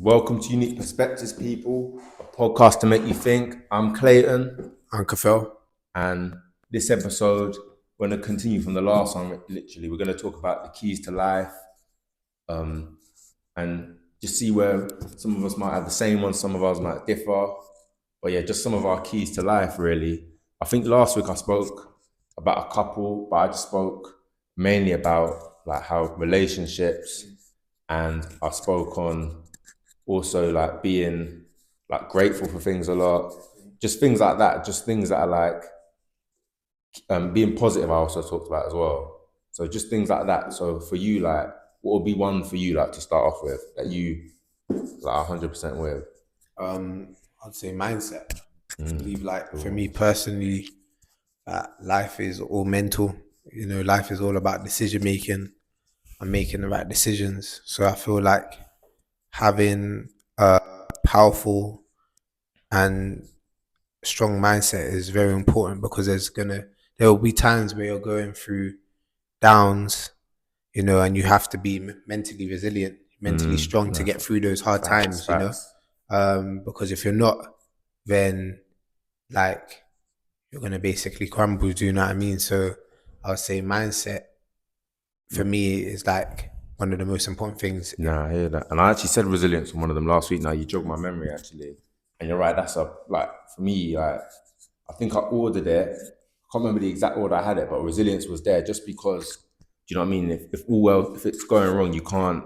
Welcome to Unique Perspectives, people, a podcast to make you think. I'm Clayton, Uncle Phil. and this episode, we're going to continue from the last one. Literally, we're going to talk about the keys to life, and just see where some of us might have the same ones, some of us might differ. But yeah, just some of our keys to life, really. I think last week I spoke about a couple, but I just spoke mainly about like how relationships, and I spoke on also like being like grateful for things a lot, just things like that, just things that are like being positive. I also talked about as well. So just things like that. So for you, like, what would be one for you, like, to start off with that you like 100% with? I'd say mindset. I believe, like, for me personally, life is all mental. Life is all about decision making and making the right decisions. So I feel like having a powerful and strong mindset is very important because there will be times where you're going through downs, and you have to be mentally resilient, mentally strong to get through those hard Facts, times. facts. Because if you're not, then like you're gonna basically crumble. Do you know what I mean? So I would say mindset for me is like one of the most important things. Nah, I hear that. And I actually said resilience on one of them last week. Now you jogged my memory actually. And you're right, that's a like for me, like I think I ordered it. I can't remember the exact order I had it, but resilience was there just because, do you know what I mean? If it's going wrong, you can't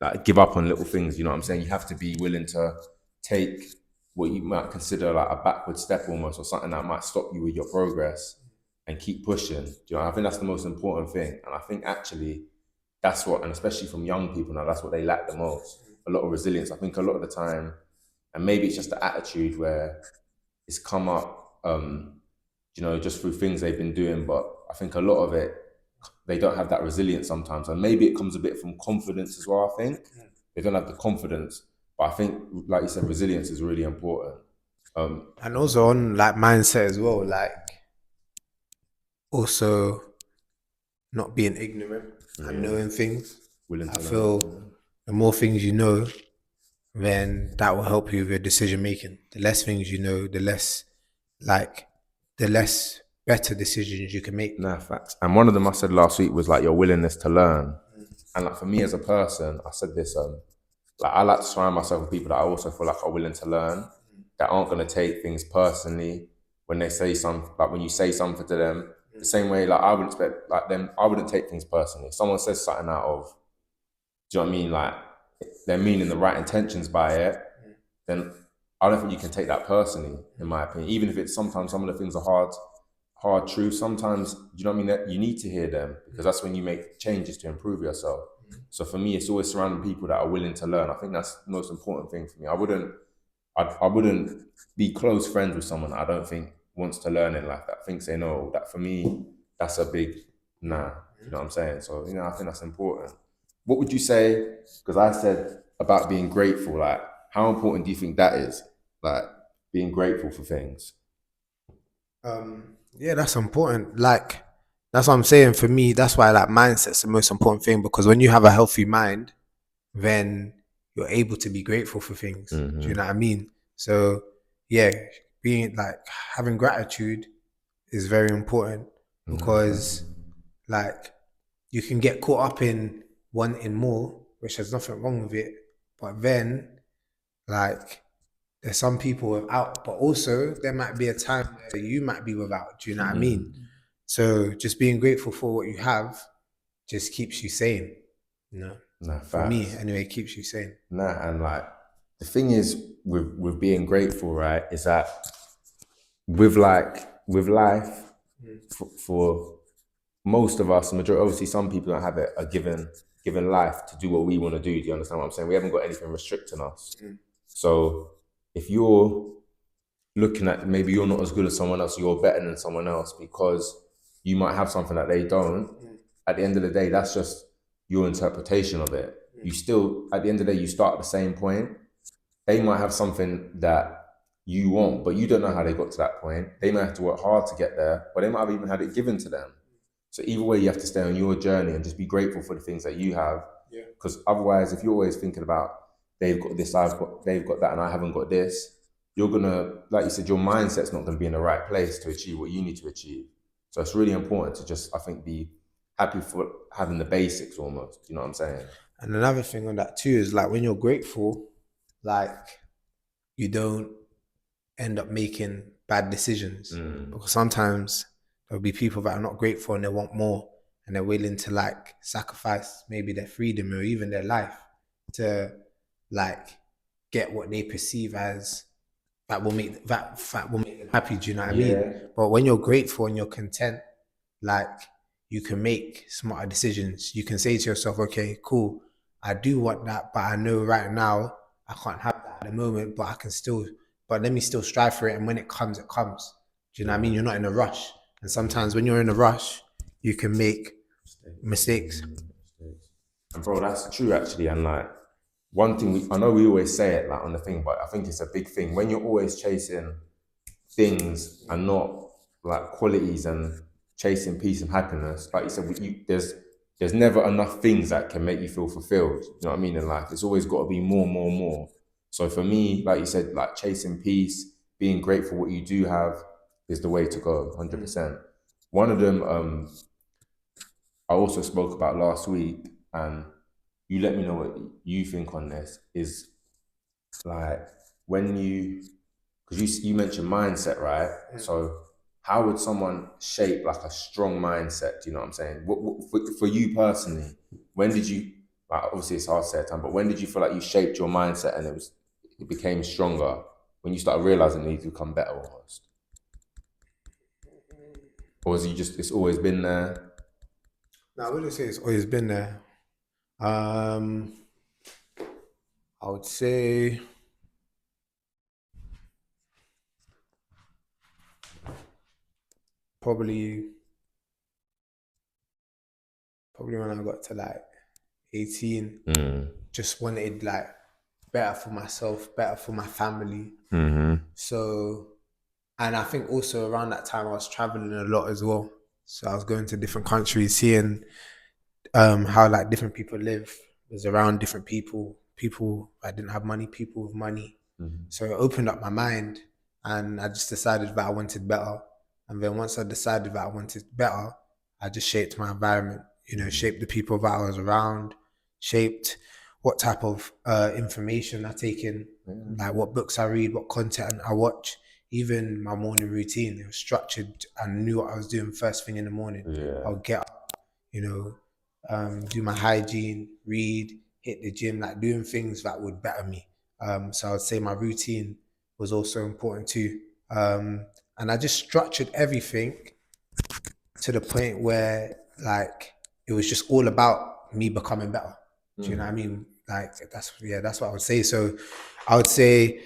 like give up on little things, you know what I'm saying? You have to be willing to take what you might consider like a backward step almost, or something that might stop you with your progress, and keep pushing. Do you know, I think that's the most important thing. And I think actually that's what, and especially from young people now, that's what they lack the most. A lot of resilience. I think a lot of the time, and maybe it's just the attitude where it's come up, just through things they've been doing. But I think a lot of it, they don't have that resilience sometimes, and maybe it comes a bit from confidence as well. I think they don't have the confidence, but I think, like you said, resilience is really important. And also on like mindset as well, like also not being ignorant and knowing things. Willing I to feel learn. the more things you know, then that will help you with your decision making. The less things you know, like the less better decisions you can make. Nah, facts. And one of them I said last week was like your willingness to learn. And like for me as a person, I said this, like I like to surround myself with people that I also feel like are willing to learn, that aren't gonna take things personally when they say something, like when you say something to them. The same way, like I would expect like them, I wouldn't take things personally. If someone says something out of, do you know what I mean? Like they're meaning the right intentions by it, then I don't think you can take that personally, in my opinion. Even if it's sometimes some of the things are hard truth. Sometimes, do you know what I mean? That you need to hear them because that's when you make changes to improve yourself. So for me, it's always surrounding people that are willing to learn. I think that's the most important thing for me. I wouldn't be close friends with someone I don't think wants to learn in life. That thinks they know. That for me, that's a big nah. You know what I'm saying? So I think that's important. What would you say? Because I said about being grateful. Like, how important do you think that is? Like being grateful for things. Yeah, that's important. Like that's what I'm saying. For me, that's why like mindset's the most important thing because when you have a healthy mind, then you're able to be grateful for things. Do you know what I mean? So yeah, being like having gratitude is very important because like you can get caught up in wanting more, which there's nothing wrong with it. But then like there's some people without, but also there might be a time where you might be without. Do you know what I mean? So just being grateful for what you have just keeps you sane. You know, Nah, for me facts. anyway, it keeps you sane. Nah, and like the thing is with being grateful, right? Is that with life, for most of us, the majority, obviously some people don't have it, are given life to do what we want to do. Do you understand what I'm saying? We haven't got anything restricting us. So if you're looking at, maybe you're not as good as someone else, you're better than someone else because you might have something that they don't. At the end of the day, that's just your interpretation of it. You still, at the end of the day, you start at the same point. They might have something that you want, but you don't know how they got to that point. They might have to work hard to get there, but they might have even had it given to them. So either way, you have to stay on your journey and just be grateful for the things that you have. Yeah. Because otherwise, if you're always thinking about they've got this, they've got that, and I haven't got this, you're gonna, like you said, your mindset's not gonna be in the right place to achieve what you need to achieve. So it's really important to just, I think, be happy for having the basics almost. You know what I'm saying? And another thing on that too is like when you're grateful, like you don't end up making bad decisions. Because sometimes there'll be people that are not grateful and they want more and they're willing to like sacrifice maybe their freedom or even their life to like get what they perceive as that will make them happy. Do you know what I mean? But when you're grateful and you're content, like you can make smarter decisions. You can say to yourself, okay, cool, I do want that, but I know right now I can't have that at the moment, but I can still, but let me still strive for it. And when it comes, it comes. Do you know what I mean? You're not in a rush. And sometimes when you're in a rush, you can make mistakes. And bro, that's true actually. And like one thing, I know we always say it like on the thing, but I think it's a big thing. When you're always chasing things and not like qualities and chasing peace and happiness, like you said, there's never enough things that can make you feel fulfilled. You know what I mean? In life, it's always got to be more, more, more. So for me, like you said, like chasing peace, being grateful what you do have is the way to go, 100%. One of them, I also spoke about last week, and you let me know what you think on this, is like when because you mentioned mindset, right? So how would someone shape like a strong mindset? Do you know what I'm saying? For you personally, when did you, like obviously it's hard to say at time, but when did you feel like you shaped your mindset and it became stronger when you started realizing it needed to become better almost? Or is it's always been there? No, I wouldn't say it's always been there. I would say probably when I got to like 18, just wanted like better for myself, better for my family. So, and I think also around that time I was traveling a lot as well. So I was going to different countries, seeing how like different people live. I was around different people that didn't have money, people with money. So it opened up my mind, and I just decided that I wanted better. And then once I decided that I wanted better, I just shaped my environment, you know, shaped the people that I was around, shaped what type of information I take in, like what books I read, what content I watch, even my morning routine. It was structured. I knew what I was doing first thing in the morning. I would get up, you know, do my hygiene, read, hit the gym, like doing things that would better me. So I would say my routine was also important too. And I just structured everything to the point where like it was just all about me becoming better. Do you know what I mean? Like that's what I would say. So I would say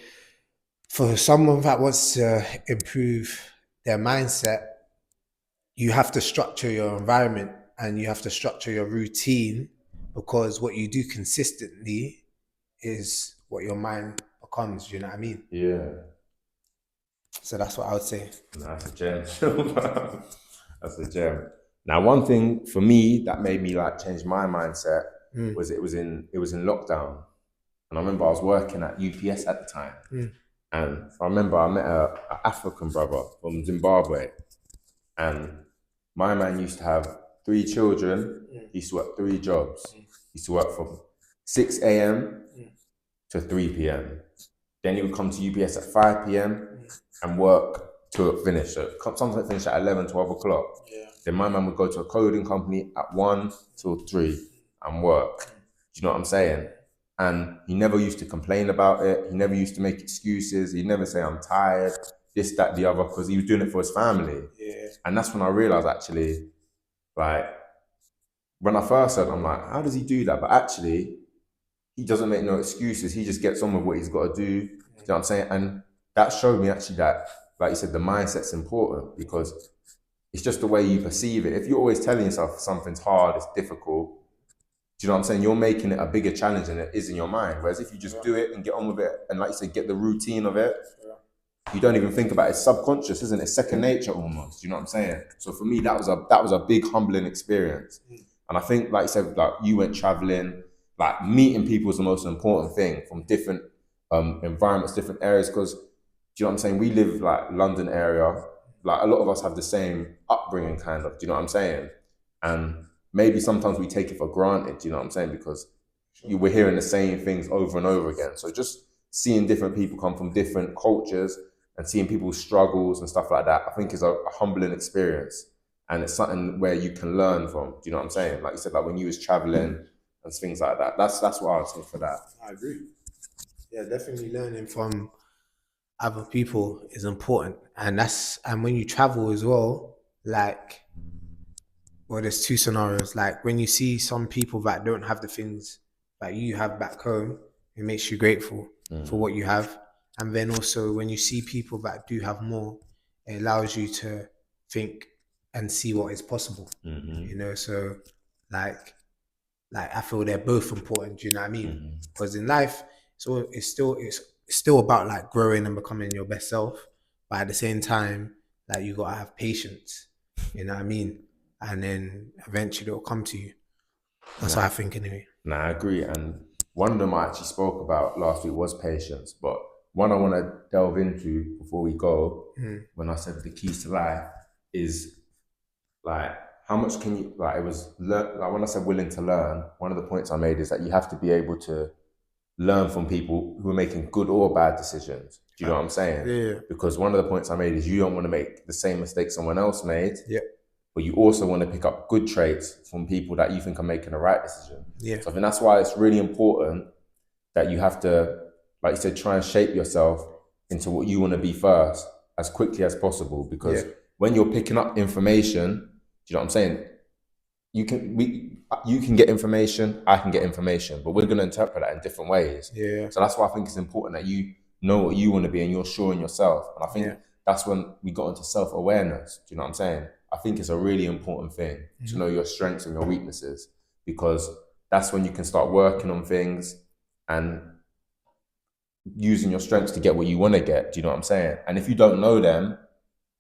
for someone that wants to improve their mindset, you have to structure your environment and you have to structure your routine, because what you do consistently is what your mind becomes. You know what I mean? Yeah. So that's what I would say. No, that's a gem. That's a gem. Now, one thing for me that made me like change my mindset was it was in lockdown, and I remember I was working at UPS at the time, and I remember I met an African brother from Zimbabwe, and my man used to have 3 children. He used to work 3 jobs. He used to work from 6 a.m. to 3 p.m. Then he would come to UPS at 5 p.m. and work till it finished. So sometimes it finished at 11, 12 o'clock. Then my man would go to a coding company at 1 till 3 and work. Do you know what I'm saying? And he never used to complain about it. He never used to make excuses. He'd never say, I'm tired, this, that, the other, because he was doing it for his family. And that's when I realized actually, like, when I first heard, I'm like, how does he do that? But actually, he doesn't make no excuses. He just gets on with what he's got to do. You know what I'm saying? And that showed me actually that, like you said, the mindset's important, because it's just the way you perceive it. If you're always telling yourself something's hard, it's difficult, do you know what I'm saying? You're making it a bigger challenge than it is in your mind. Whereas if you just do it and get on with it, and like you said, get the routine of it, you don't even think about it. It's subconscious, isn't it? It's second nature almost. Do you know what I'm saying? So for me, that was a big humbling experience. And I think, like you said, like you went traveling, like meeting people is the most important thing from different environments, different areas. Because do you know what I'm saying? We live like London area. Like a lot of us have the same upbringing, kind of. Do you know what I'm saying? And maybe sometimes we take it for granted. Do you know what I'm saying? Because we're hearing the same things over and over again. So just seeing different people come from different cultures and seeing people's struggles and stuff like that, I think is a humbling experience. And it's something where you can learn from. Do you know what I'm saying? Like you said, like when you was traveling and things like that. That's what I would say for that. I agree. Yeah, definitely learning from other people is important, and when you travel as well, like, well, there's two scenarios. Like when you see some people that don't have the things that you have back home, it makes you grateful for what you have. And then also when you see people that do have more, it allows you to think and see what is possible. You know, so like I feel they're both important. Do you know what I mean? Because in life, it's still about like growing and becoming your best self, but at the same time, like you gotta have patience. You know what I mean? And then eventually it'll come to you. That's what I think anyway. Nah, I agree. And one of them I actually spoke about last week was patience. But one I want to delve into before we go, when I said the keys to life, is like how much can you like? It was like when I said willing to learn. One of the points I made is that you have to be able to learn from people who are making good or bad decisions. Do you know what I'm saying? Yeah. Because one of the points I made is you don't want to make the same mistakes someone else made. Yeah. But you also want to pick up good traits from people that you think are making the right decision. Yeah. So I think that's why it's really important that you have to, like you said, try and shape yourself into what you want to be first as quickly as possible. Because when you're picking up information, do you know what I'm saying? You can get information, I can get information, but we're going to interpret that in different ways. Yeah. So that's why I think it's important that you know what you want to be and you're sure in yourself. And I think that's when we got into self-awareness. Do you know what I'm saying? I think it's a really important thing to know your strengths and your weaknesses, because that's when you can start working on things and using your strengths to get what you want to get. Do you know what I'm saying? And if you don't know them,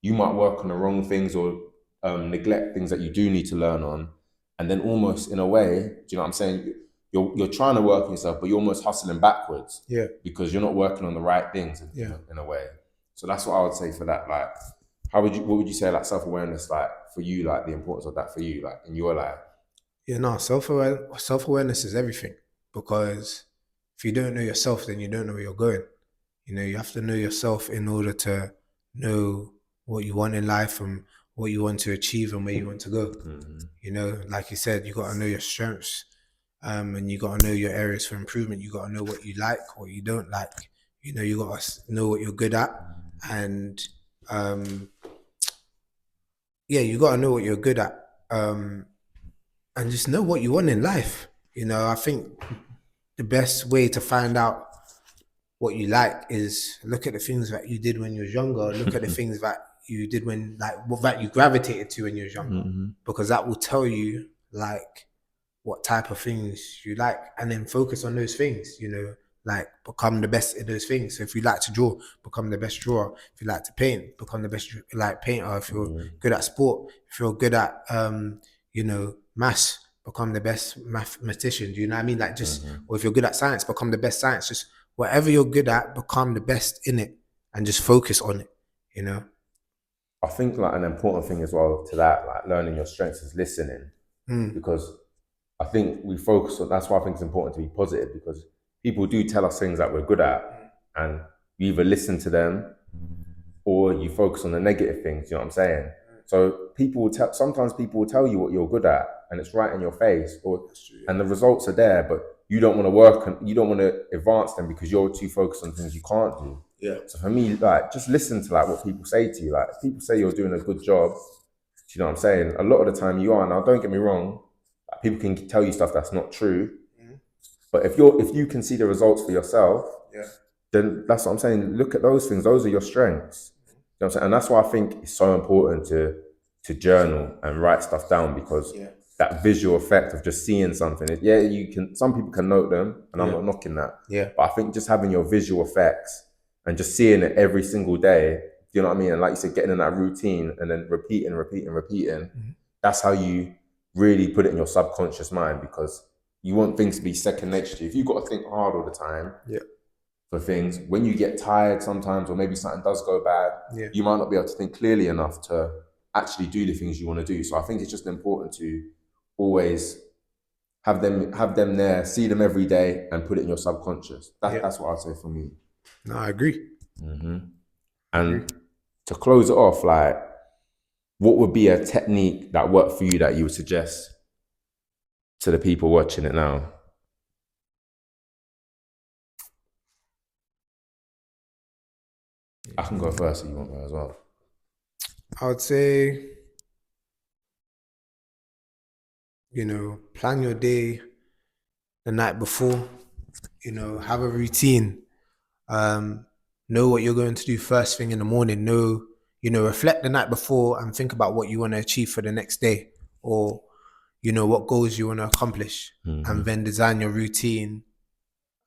you might work on the wrong things or neglect things that you do need to learn on. And then almost in a way, do you know what I'm saying? You're trying to work on yourself, but you're almost hustling backwards. Yeah. Because you're not working on the right things in a way. So that's what I would say for that. Like, what would you say, like, self-awareness, like, for you, like, the importance of that for you, like, in your life? Yeah, no, self-awareness is everything, because if you don't know yourself, then you don't know where you're going. You know, you have to know yourself in order to know what you want in life and what you want to achieve and where you want to go. You know, like you said, you got to know your strengths, and you got to know your areas for improvement. You got to know what you like, what you don't like. You know, you got to know what you're good at, and you got to know what you're good at, and just know what you want in life. You know, I think the best way to find out what you like is look at the things that you did when you was younger. Look at the things that you did when, like, what that you gravitated to when you was younger, because that will tell you like what type of things you like, and then focus on those things. You know, like become the best in those things. So if you like to draw, become the best drawer. If you like to paint, become the best like painter. If you're good at sport, if you're good at maths, become the best mathematician. Do you know what I mean? Like just, or if you're good at science, become the best science. Just whatever you're good at, become the best in it, and just focus on it. You know. I think like an important thing as well to that, like learning your strengths, is listening, because I think we focus on. That's why I think it's important to be positive, because people do tell us things that we're good at, and you either listen to them or you focus on the negative things. You know what I'm saying? So sometimes people will tell you what you're good at, and it's right in your face, and the results are there, but you don't want to work and you don't want to advance them because you're too focused on things you can't do. Yeah. So for me, like, just listen to like what people say to you. Like, if people say you're doing a good job, do you know what I'm saying? A lot of the time you are. Now, don't get me wrong, like, people can tell you stuff that's not true. But if you can see the results for yourself, then that's what I'm saying. Look at those things. Those are your strengths. You know what I'm saying? And that's why I think it's so important to journal and write stuff down, because that visual effect of just seeing something. Some people can note them, and I'm not knocking that. Yeah. But I think just having your visual effects and just seeing it every single day, you know what I mean? And like you said, getting in that routine and then repeating. That's how you really put it in your subconscious mind, because you want things to be second nature to you. If you've got to think hard all the time for things, when you get tired sometimes, or maybe something does go bad, you might not be able to think clearly enough to actually do the things you want to do. So I think it's just important to always have them there, see them every day, and put it in your subconscious. That's what I'd say for me. No, I agree. And to close it off, like, what would be a technique that worked for you that you would suggest to the people watching it now? I can go first if you want me as well. I would say, plan your day the night before, have a routine. Know what you're going to do first thing in the morning. Reflect the night before and think about what you want to achieve for the next day, or, what goals you want to accomplish, and then design your routine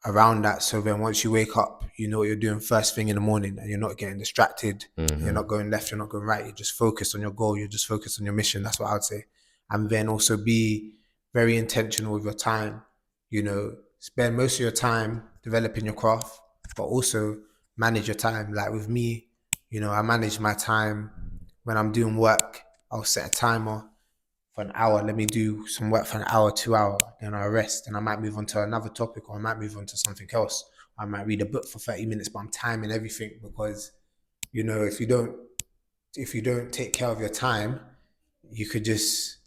around that. So then once you wake up, you know what you're doing first thing in the morning, and you're not getting distracted. You're not going left, you're not going right. You're just focused on your goal. You're just focused on your mission. That's what I would say. And then also be very intentional with your time. Spend most of your time developing your craft, but also manage your time. Like with me, I manage my time. When I'm doing work, I'll set a timer for an hour. Let me do some work for an hour, 2 hours, then I'll rest. And I might move on to another topic, or I might move on to something else. I might read a book for 30 minutes, but I'm timing everything, because, if you don't take care of your time, you could just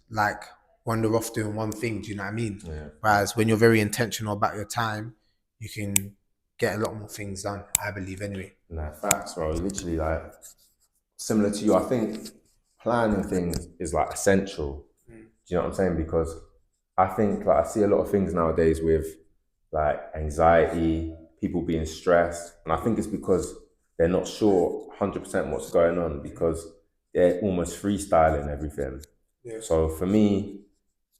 wander off doing one thing. Do you know what I mean? Yeah. Whereas when you're very intentional about your time, you can get a lot more things done, I believe, anyway. Nah, facts, bro. Literally, similar to you, I think planning things is essential. Do you know what I'm saying? Because I think I see a lot of things nowadays with anxiety, people being stressed, and I think it's because they're not sure 100% what's going on, because they're almost freestyling everything. Yeah. So for me,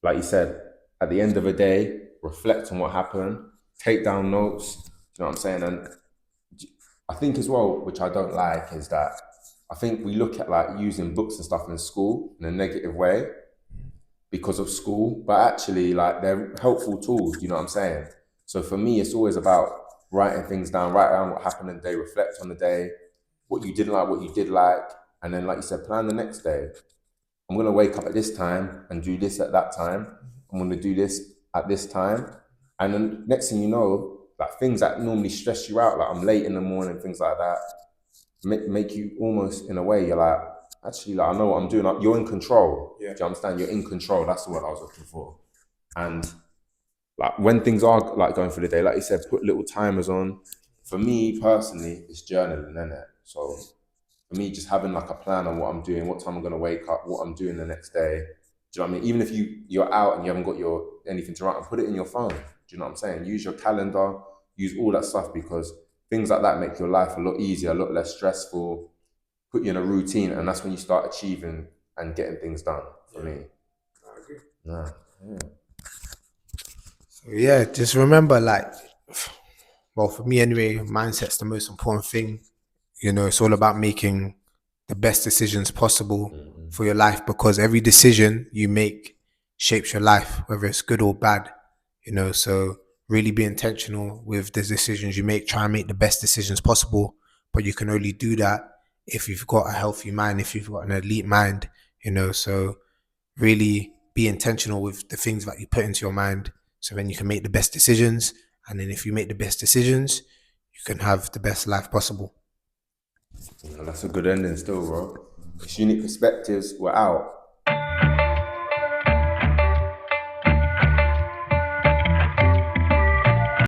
like you said, at the end of the day, reflect on what happened, take down notes. Do you know what I'm saying? And I think as well, which I don't like, is that I think we look at using books and stuff in school in a negative way because of school, but actually they're helpful tools. Do you know what I'm saying? So for me, it's always about writing things down, write down what happened in the day, reflect on the day, what you didn't like, what you did like, and then, like you said, plan the next day. I'm going to wake up at this time and do this at that time. I'm going to do this at this time. And then next thing you know, things that normally stress you out, I'm late in the morning, things like that, make you almost, in a way, you're actually, I know what I'm doing. You're in control. Yeah. Do you understand? You're in control. That's the word I was looking for. And when things are going through the day, like you said, put little timers on. For me personally, it's journaling, innit? So for me, just having a plan on what I'm doing, what time I'm going to wake up, what I'm doing the next day. Do you know what I mean? Even if you're out and you haven't got anything to write, put it in your phone. Do you know what I'm saying? Use your calendar, use all that stuff, because things like that make your life a lot easier, a lot less stressful, put you in a routine, and that's when you start achieving and getting things done, for me. I agree. Yeah. So yeah, just remember, for me anyway, mindset's the most important thing. It's all about making the best decisions possible for your life, because every decision you make shapes your life, whether it's good or bad. So really be intentional with the decisions you make. Try and make the best decisions possible, but you can only do that if you've got a healthy mind, if you've got an elite mind. So really be intentional with the things that you put into your mind, so then you can make the best decisions. And then if you make the best decisions, you can have the best life possible. That's a good ending still, bro. It's Unique Perspectives. We're out.